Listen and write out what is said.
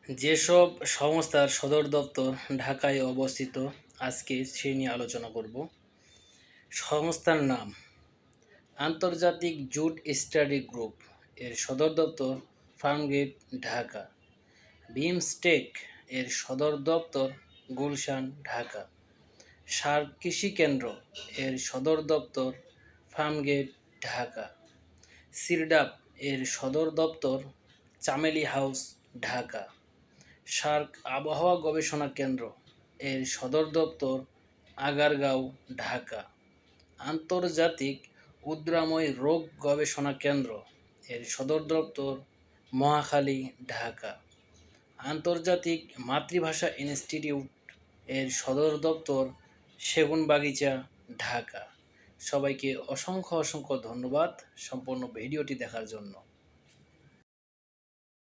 যেসব সংস্থার সদর দপ্তর ঢাকায় অবস্থিত, আজকে সেই নিয়ে আলোচনা করব। সংস্থার নাম আন্তর্জাতিক জুট স্টাডি গ্রুপ, এর সদর দপ্তর ফার্মগেট, ঢাকা। বিমস্টেক, এর সদর দপ্তর গুলশান, ঢাকা। সার্ক কৃষি কেন্দ্র, এর সদর দপ্তর ফার্মগেট, ঢাকা। সিরডাপ, এর সদর দপ্তর চামেলি হাউস, ঢাকা। সার্ক আবহাওয়া গবেষণা কেন্দ্র, এর সদর দপ্তর আগারগাঁও, ঢাকা। আন্তর্জাতিক উদ্রাময় রোগ গবেষণা কেন্দ্র, এর সদর দপ্তর মহাখালী, ঢাকা। আন্তর্জাতিক মাতৃভাষা ইনস্টিটিউট, এর সদর দপ্তর সেগুনবাগিচা, ঢাকা। সবাইকে অসংখ্য অসংখ্য ধন্যবাদ সম্পূর্ণ ভিডিওটি দেখার জন্য।